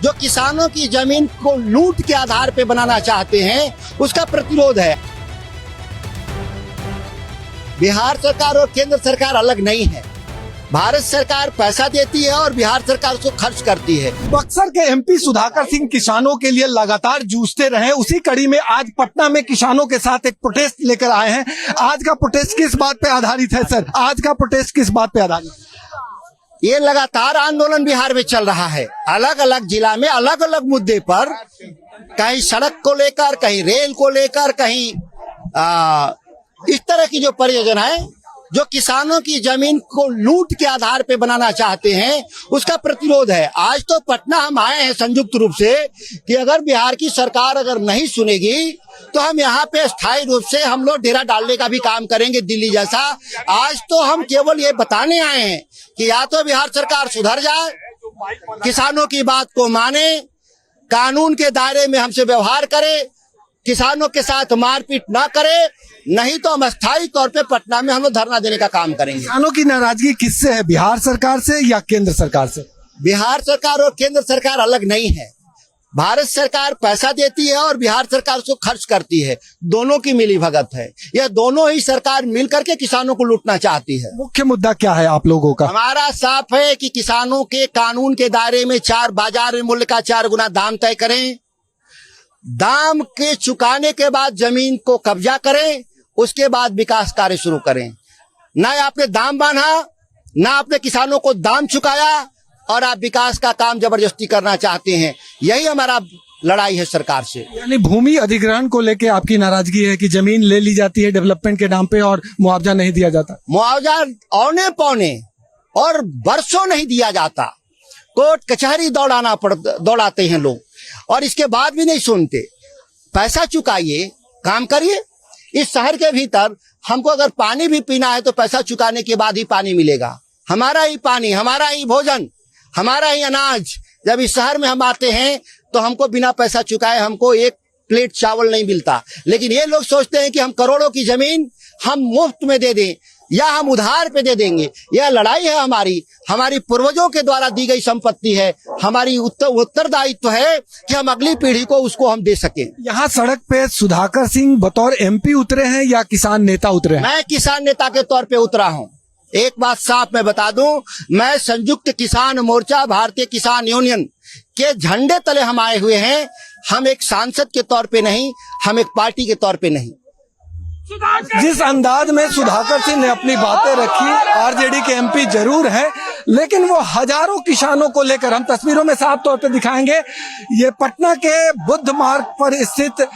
जो किसानों की जमीन को लूट के आधार पे बनाना चाहते हैं, उसका प्रतिरोध है। बिहार सरकार और केंद्र सरकार अलग नहीं है। भारत सरकार पैसा देती है और बिहार सरकार उसको खर्च करती है। बक्सर के एमपी सुधाकर सिंह किसानों के लिए लगातार जूझते रहे। उसी कड़ी में आज पटना में किसानों के साथ एक प्रोटेस्ट लेकर आए हैं। आज का प्रोटेस्ट किस बात पे आधारित है सर? आज का प्रोटेस्ट किस बात पे आधारित है? ये लगातार आंदोलन बिहार में चल रहा है। अलग अलग जिला में अलग अलग मुद्दे पर, कहीं सड़क को लेकर, कहीं रेल को लेकर, कहीं इस तरह की जो परियोजना है, जो किसानों की जमीन को लूट के आधार पे बनाना चाहते हैं, उसका प्रतिरोध है। आज तो पटना हम आए हैं संयुक्त रूप से कि अगर बिहार की सरकार अगर नहीं सुनेगी तो हम यहाँ पे स्थायी रूप से हम लोग डेरा डालने का भी काम करेंगे, दिल्ली जैसा। आज तो हम केवल ये बताने आए हैं कि या तो बिहार सरकार सुधर जाए, किसानों की बात को माने, कानून के दायरे में हमसे व्यवहार करे, किसानों के साथ मारपीट ना करे, नहीं तो हम स्थायी तौर पे पटना में हम लोग धरना देने का काम करेंगे। किसानों की नाराजगी किससे है, बिहार सरकार से या केंद्र सरकार से? बिहार सरकार और केंद्र सरकार अलग नहीं है। भारत सरकार पैसा देती है और बिहार सरकार उसको खर्च करती है। दोनों की मिली भगत है। यह दोनों ही सरकार मिल करके किसानों को लूटना चाहती है। मुख्य मुद्दा क्या है आप लोगों का? हमारा साफ है कि किसानों के कानून के दायरे में बाजार में मूल्य का 4 गुना दाम तय करें, दाम के चुकाने के बाद जमीन को कब्जा करें, उसके बाद विकास कार्य शुरू करें। ना आपने दाम बांधा, ना आपने किसानों को दाम चुकाया, और आप विकास का काम जबरदस्ती करना चाहते हैं। यही हमारा लड़ाई है सरकार से। यानी भूमि अधिग्रहण को लेके आपकी नाराजगी है कि जमीन ले ली जाती है डेवलपमेंट के नाम पे और मुआवजा नहीं दिया जाता? मुआवजा औने पौने और बरसों नहीं दिया जाता। कोर्ट कचहरी दौड़ाते हैं लोग और इसके बाद भी नहीं सुनते। पैसा चुकाइए, काम करिए। इस शहर के भीतर हमको अगर पानी भी पीना है तो पैसा चुकाने के बाद ही पानी मिलेगा। हमारा ही पानी, हमारा ही भोजन, हमारा ही अनाज। जब इस शहर में हम आते हैं तो हमको बिना पैसा चुकाए हमको एक प्लेट चावल नहीं मिलता। लेकिन ये लोग सोचते हैं कि हम करोड़ों की जमीन हम मुफ्त में दे दें या हम उधार पे दे देंगे। यह लड़ाई है हमारी पूर्वजों के द्वारा दी गई संपत्ति है। हमारी उत्तरदायित्व है कि हम अगली पीढ़ी को उसको हम दे सकें। यहाँ सड़क पे सुधाकर सिंह बतौर एमपी उतरे हैं या किसान नेता उतरे हैं? मैं किसान नेता के तौर पे उतरा हूँ। एक बात साफ मैं बता दूं, मैं संयुक्त किसान मोर्चा भारतीय किसान यूनियन के झंडे तले हम आए हुए हैं। हम एक सांसद के तौर पे नहीं, हम एक पार्टी के तौर पे नहीं। जिस अंदाज में सुधाकर सिंह ने अपनी बातें रखी, आरजेडी के एमपी जरूर है, लेकिन वो हजारों किसानों को लेकर, हम तस्वीरों में साफ तौर पे दिखाएंगे, ये पटना के बुद्ध मार्ग पर स्थित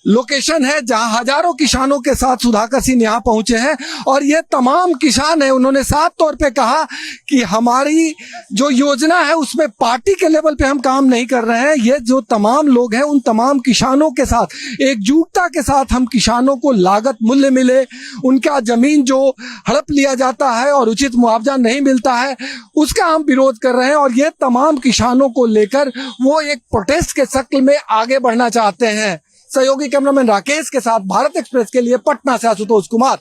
लोकेशन है जहां हजारों किसानों के साथ सुधाकर सिंह यहाँ पहुंचे हैं। और ये तमाम किसान है, उन्होंने साफ तौर पे कहा कि हमारी जो योजना है उसमें पार्टी के लेवल पे हम काम नहीं कर रहे हैं। ये जो तमाम लोग हैं उन तमाम किसानों के साथ एकजुटता के साथ हम किसानों को लागत मूल्य मिले, उनका जमीन जो हड़प लिया जाता है और उचित मुआवजा नहीं मिलता है, उसका हम विरोध कर रहे हैं। और ये तमाम किसानों को लेकर वो एक प्रोटेस्ट के शक्ल में आगे बढ़ना चाहते हैं। सहयोगी कैमरामैन राकेश के साथ भारत एक्सप्रेस के लिए पटना से आशुतोष कुमार।